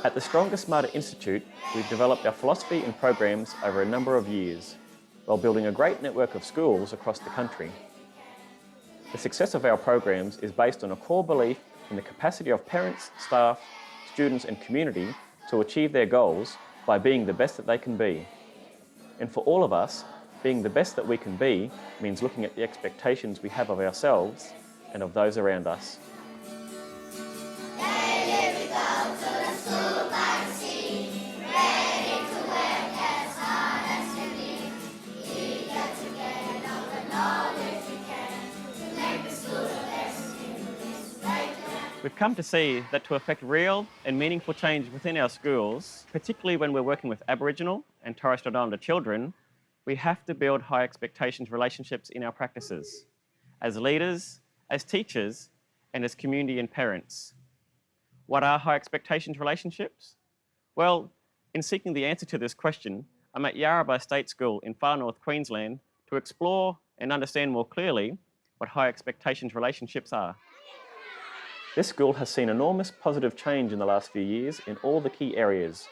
At the Stronger Smarter Institute, we've developed our philosophy and programs over a number of years, while building a great network of schools across the country. The success of our programs is based on a core belief in the capacity of parents, staff, students and community to achieve their goals by being the best that they can be. And for all of us, being the best that we can be means looking at the expectations we have of ourselves and of those around us. We've come to see that to effect real and meaningful change within our schools, particularly when we're working with Aboriginal and Torres Strait Islander children, we have to build high expectations relationships in our practices, as leaders, as teachers, and as community and parents. What are high expectations relationships? Well, in seeking the answer to this question, I'm at Yarrabah State School in far north Queensland to explore and understand more clearly what high expectations relationships are. This school has seen enormous positive change in the last few years in all the key areas,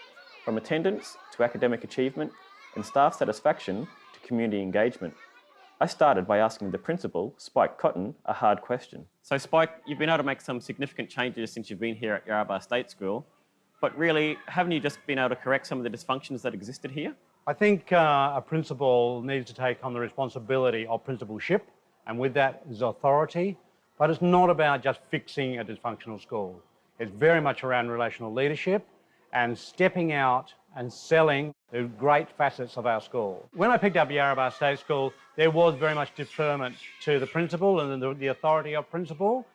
from attendance to academic achievement and staff satisfaction to community engagement. I started by asking the principal, Spike Cotton, a hard question. So Spike, you've been able to make some significant changes since you've been here at Yarrabah State School, but really, haven't you just been able to correct some of the dysfunctions that existed here? I think a principal needs to take on the responsibility of principalship, and with that is authority. But it's not about just fixing a dysfunctional school. It's very much around relational leadership and stepping out and selling the great facets of our school. When I picked up Yarrabah State School, there was very much deferment to the principal and the authority of principal.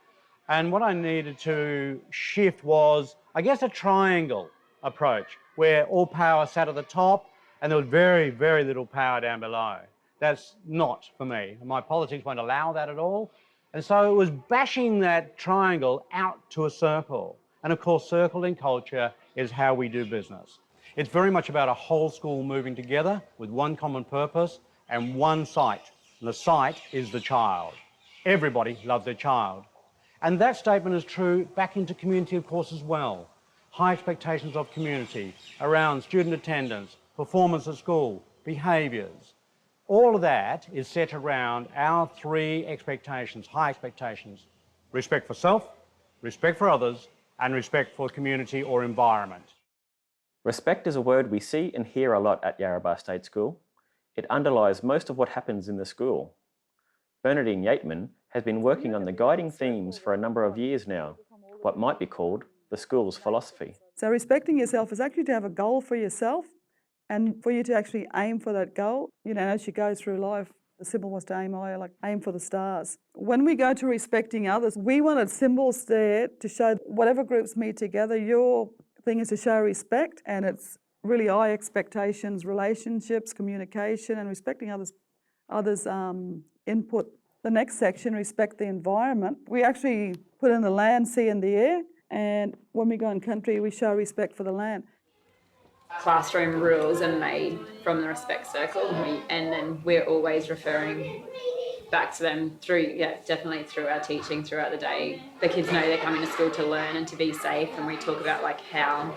And what I needed to shift was, I guess, a triangle approach where all power sat at the top and there was very, very little power down below. That's not for me. My politics won't allow that at all. And so it was bashing that triangle out to a circle. And of course, circle in culture is how we do business. It's very much about a whole school moving together with one common purpose and one sight. And the sight is the child. Everybody loves their child. And that statement is true back into community, of course, as well. High expectations of community around student attendance, performance at school, behaviours. All of that is set around our three expectations, high expectations: respect for self, respect for others, and respect for community or environment. Respect is a word we see and hear a lot at Yarrabah State School. It underlies most of what happens in the school. Bernadine Yateman has been working on the guiding themes for a number of years now, what might be called the school's philosophy. So respecting yourself is actually to have a goal for yourself and for you to actually aim for that goal. You know, as you go through life, the symbol was to aim higher, like aim for the stars. When we go to respecting others, we wanted symbols there to show whatever groups meet together, your thing is to show respect, and it's really high expectations, relationships, communication, and respecting others' input. The next section, respect the environment. We actually put in the land, sea and the air, and when we go in country, we show respect for the land. Classroom rules are made from the respect circle, and then we're always referring back to them through, definitely through our teaching throughout the day. The kids know they're coming to school to learn and to be safe, and we talk about like how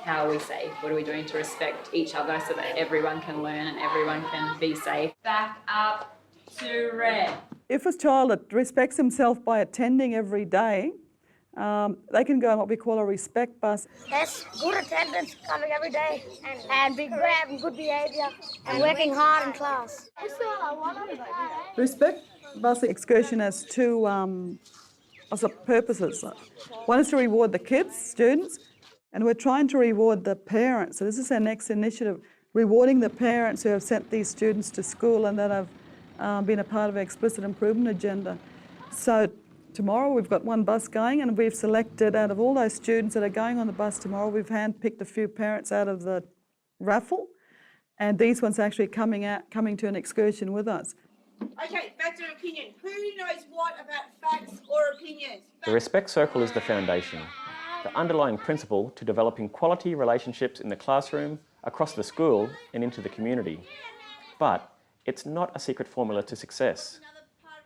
are we safe? What are we doing to respect each other so that everyone can learn and everyone can be safe? Back up to red. If a child that respects himself by attending every day, they can go on what we call a respect bus. Yes, good attendance, coming every day, and having good behaviour, and working hard in class. Respect bus excursion has two purposes. One is to reward the kids, students, and we're trying to reward the parents. So this is our next initiative, rewarding the parents who have sent these students to school and that have been a part of our explicit improvement agenda. So tomorrow we've got one bus going, and we've selected, out of all those students that are going on the bus tomorrow, we've handpicked a few parents out of the raffle, and these ones are actually coming to an excursion with us. Okay, facts or opinion. Who knows what about facts or opinions? The respect circle is the foundation, the underlying principle to developing quality relationships in the classroom, across the school and into the community. But it's not a secret formula to success.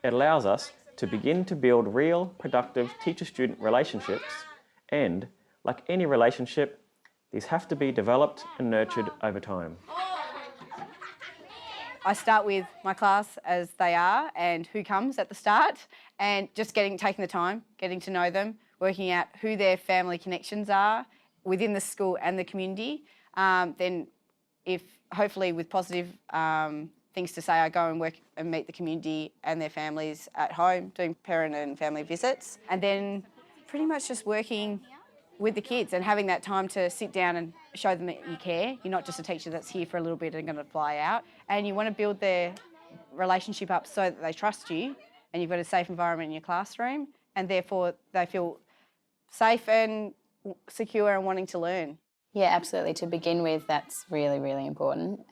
It allows us to begin to build real, productive teacher-student relationships and, like any relationship, These have to be developed and nurtured over time. I start with my class as they are and who comes at the start, and just taking the time, getting to know them, working out who their family connections are within the school and the community. Then if hopefully with positive things to say, I go and work and meet the community and their families at home, doing parent and family visits, and then pretty much just working with the kids and having that time to sit down and show them that you care. You're not just a teacher that's here for a little bit and going to fly out. And you want to build their relationship up so that they trust you, and you've got a safe environment in your classroom, and therefore they feel safe and secure and wanting to learn. Yeah, absolutely. To begin with, that's really, really important.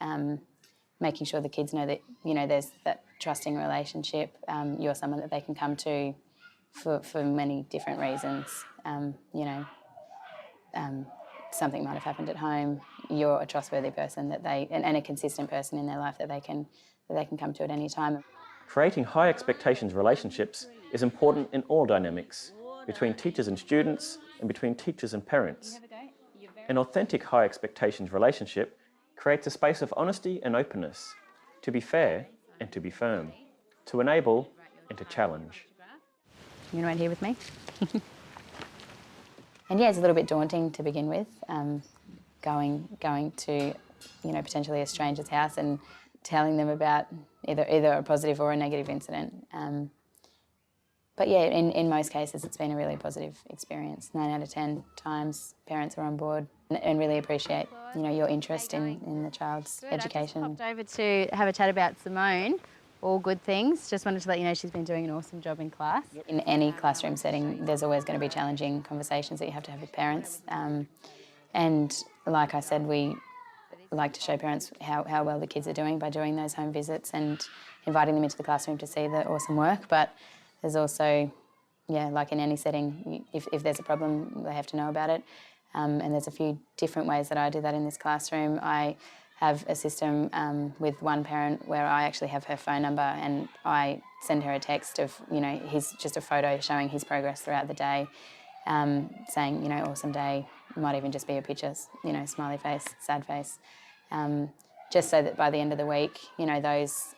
Making sure the kids know that, there's that trusting relationship. You're someone that they can come to for many different reasons. Something might have happened at home. You're a trustworthy person and a consistent person in their life that they can come to at any time. Creating high expectations relationships is important in all dynamics, between teachers and students and between teachers and parents. An authentic high expectations relationship creates a space of honesty and openness, to be fair and to be firm, to enable and to challenge. You want to wait here with me? And yeah, it's a little bit daunting to begin with, going to, potentially a stranger's house and telling them about either a positive or a negative incident. But yeah, in most cases, it's been a really positive experience. 9 out of 10 times, parents are on board and really appreciate, your interest in the child's education. I just popped over to have a chat about Simone. All good things. Just wanted to let you know she's been doing an awesome job in class. In any classroom setting, there's always going to be challenging conversations that you have to have with parents. And like I said, we like to show parents how well the kids are doing by doing those home visits and inviting them into the classroom to see the awesome work. But there's also, like in any setting, if there's a problem, they have to know about it. And there's a few different ways that I do that in this classroom. I have a system with one parent where I actually have her phone number and I send her a text of, just a photo showing his progress throughout the day, saying, awesome day. It might even just be a picture, smiley face, sad face, just so that by the end of the week, those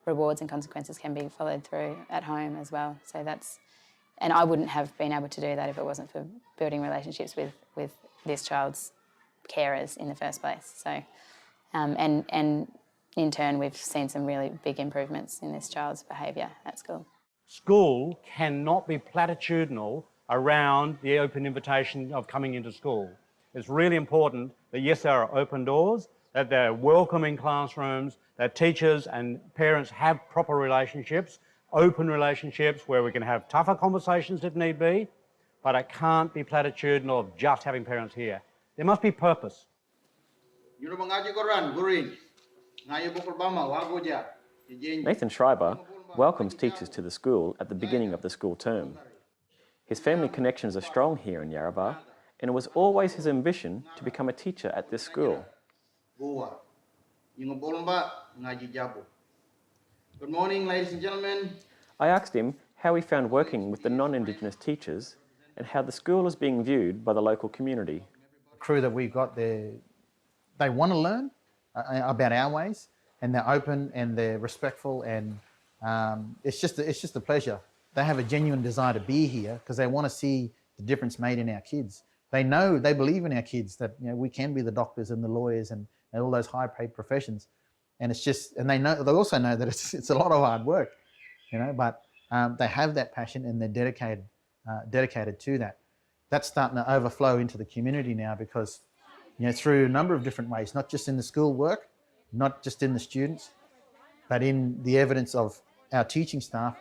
rewards and consequences can be followed through at home as well. So and I wouldn't have been able to do that if it wasn't for building relationships with this child's carers in the first place. So, and in turn, we've seen some really big improvements in this child's behaviour at school. School cannot be platitudinal around the open invitation of coming into school. It's really important that, yes, there are open doors, that there are welcoming classrooms, that teachers and parents have proper relationships, open relationships where we can have tougher conversations if need be, but it can't be platitudinal of just having parents here. There must be purpose. Nathan Schreiber welcomes teachers to the school at the beginning of the school term. His family connections are strong here in Yarrabah, and it was always his ambition to become a teacher at this school. Good morning, ladies and gentlemen. I asked him how he found working with the non-Indigenous teachers and how the school is being viewed by the local community. The crew that we've got there, they want to learn about our ways, and they're open and they're respectful, and it's just a pleasure. They have a genuine desire to be here because they want to see the difference made in our kids. They believe in our kids that we can be the doctors and the lawyers and all those high-paid professions, and they also know that it's a lot of hard work, but they have that passion and they're dedicated to that. That's starting to overflow into the community now because through a number of different ways, not just in the school work, not just in the students, but in the evidence of our teaching staff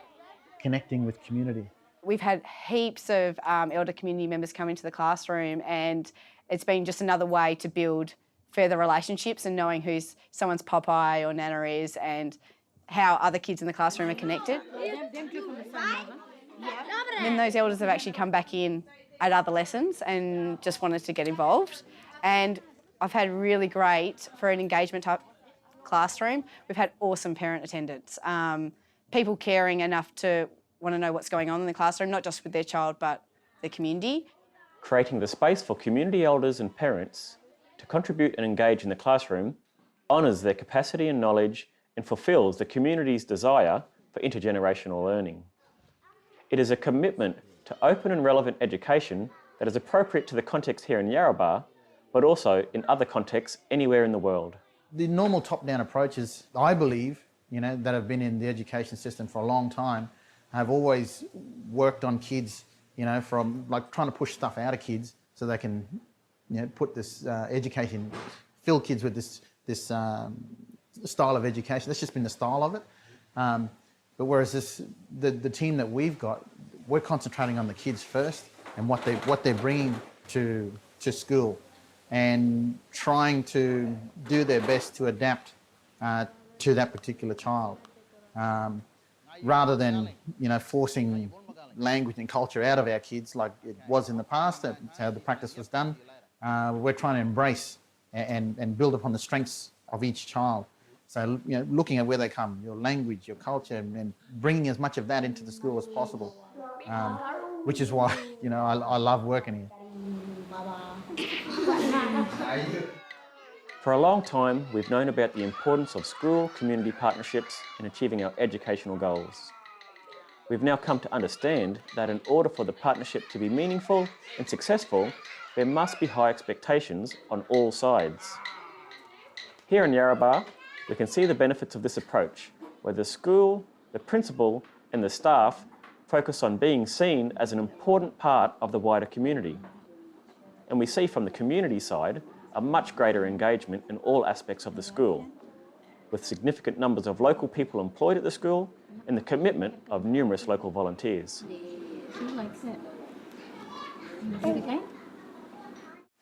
connecting with community. We've had heaps of elder community members come into the classroom, and it's been just another way to build further relationships and knowing who someone's Popeye or Nana is and how other kids in the classroom are connected. And then those elders have actually come back in at other lessons and just wanted to get involved. And I've had really great, for an engagement type classroom, we've had awesome parent attendance. People caring enough to want to know what's going on in the classroom, not just with their child, but the community. Creating the space for community elders and parents to contribute and engage in the classroom honours their capacity and knowledge and fulfils the community's desire for intergenerational learning. It is a commitment to open and relevant education that is appropriate to the context here in Yarrabah, but also in other contexts anywhere in the world. The normal top-down approaches, I believe, that have been in the education system for a long time, have always worked on kids, from like trying to push stuff out of kids so they can, put this education, fill kids with this style of education. That's just been the style of it. But whereas the team that we've got, we're concentrating on the kids first and what they're bringing to school, and trying to do their best to adapt to that particular child, rather than forcing language and culture out of our kids like it was in the past. That's how the practice was done. We're trying to embrace and build upon the strengths of each child. So looking at where they come, your language, your culture, and bringing as much of that into the school as possible, which is why I love working here. For a long time, we've known about the importance of school-community partnerships in achieving our educational goals. We've now come to understand that in order for the partnership to be meaningful and successful, there must be high expectations on all sides. Here in Yarrabah, we can see the benefits of this approach, where the school, the principal and the staff focus on being seen as an important part of the wider community. And we see from the community side a much greater engagement in all aspects of the school, with significant numbers of local people employed at the school and the commitment of numerous local volunteers.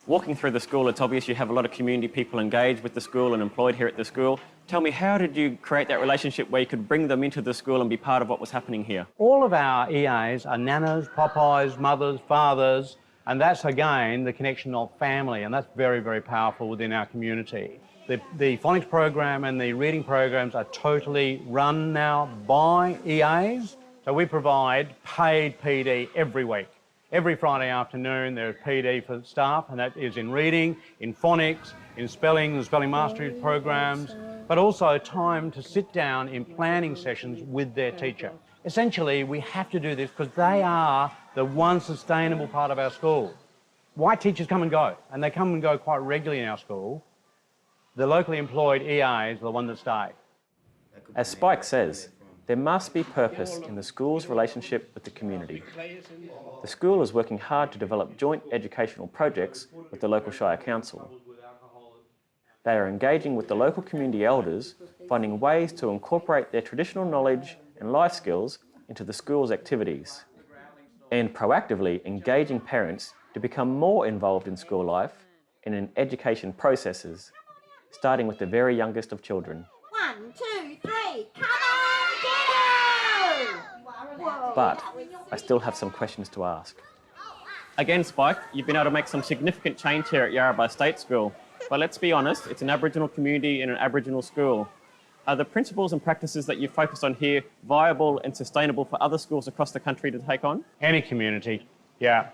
Walking through the school, it's obvious you have a lot of community people engaged with the school and employed here at the school. Tell me, how did you create that relationship where you could bring them into the school and be part of what was happening here? All of our EAs are nanas, popeyes, mothers, fathers, and that's again the connection of family, and that's very, very powerful within our community. The phonics program and the reading programs are totally run now by EAs, so we provide paid PD every week. Every Friday afternoon there's PD for staff, and that is in reading, in phonics, in spelling, the spelling mastery programs, but also time to sit down in planning sessions with their teacher. Essentially, we have to do this because they are the one sustainable part of our school. White teachers come and go, and they come and go quite regularly in our school. The locally employed EAs are the one that stay. As Spike says, there must be purpose in the school's relationship with the community. The school is working hard to develop joint educational projects with the local Shire Council. They are engaging with the local community elders, finding ways to incorporate their traditional knowledge and life skills into the school's activities, and proactively engaging parents to become more involved in school life and in education processes, starting with the very youngest of children. 1, 2, 3, come on, go! But I still have some questions to ask. Again, Spike, you've been able to make some significant change here at Yarrabah State School. But let's be honest, it's an Aboriginal community in an Aboriginal school. Are the principles and practices that you focus on here viable and sustainable for other schools across the country to take on? Any community, yeah.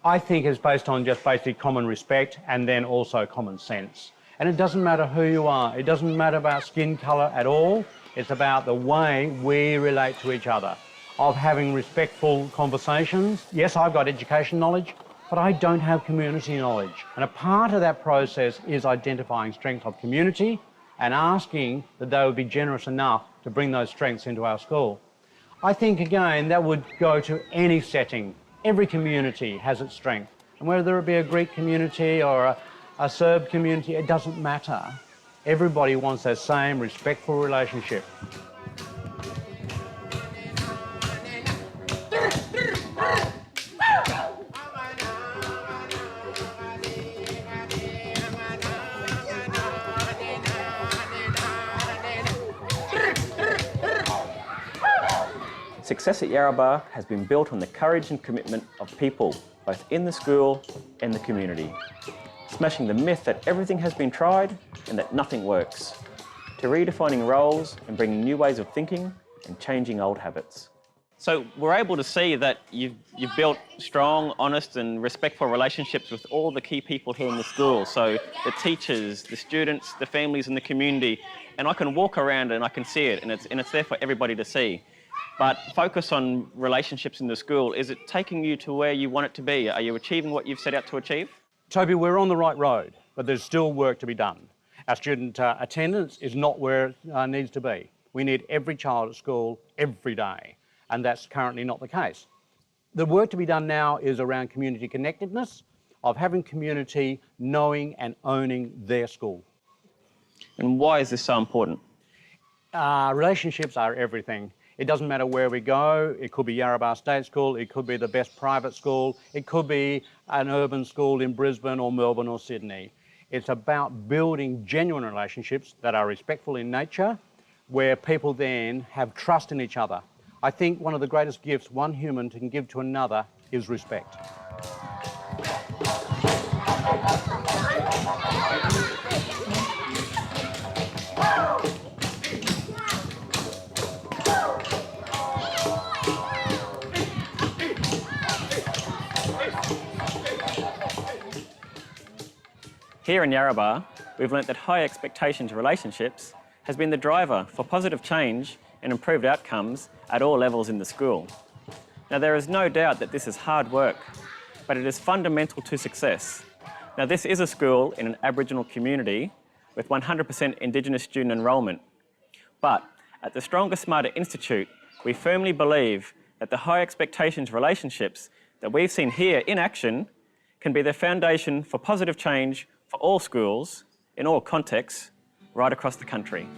I think it's based on just basic common respect and then also common sense. And it doesn't matter who you are. It doesn't matter about skin colour at all. It's about the way we relate to each other, of having respectful conversations. Yes, I've got education knowledge, but I don't have community knowledge. And a part of that process is identifying strengths of community and asking that they would be generous enough to bring those strengths into our school. I think, again, that would go to any setting. Every community has its strength. And whether it be a Greek community or a Serb community, it doesn't matter. Everybody wants that same respectful relationship. Success at Yarrabah has been built on the courage and commitment of people, both in the school and the community, smashing the myth that everything has been tried and that nothing works, to redefining roles and bringing new ways of thinking and changing old habits. So we're able to see that you've built strong, honest and respectful relationships with all the key people here in the school. So the teachers, the students, the families and the community. And I can walk around and I can see it, and it's there for everybody to see. But focus on relationships in the school. Is it taking you to where you want it to be? Are you achieving what you've set out to achieve? Toby, we're on the right road, but there's still work to be done. Our student attendance is not where it needs to be. We need every child at school every day, and that's currently not the case. The work to be done now is around community connectedness, of having community knowing and owning their school. And why is this so important? Relationships are everything. It doesn't matter where we go. It could be Yarrabah State School, it could be the best private school, it could be an urban school in Brisbane or Melbourne or Sydney. It's about building genuine relationships that are respectful in nature, where people then have trust in each other. I think one of the greatest gifts one human can give to another is respect. Here in Yarrabah, we've learnt that high expectations relationships has been the driver for positive change and improved outcomes at all levels in the school. Now, there is no doubt that this is hard work, but it is fundamental to success. Now, this is a school in an Aboriginal community with 100% Indigenous student enrolment. But at the Stronger Smarter Institute, we firmly believe that the high expectations relationships that we've seen here in action can be the foundation for positive change for all schools, in all contexts, right across the country.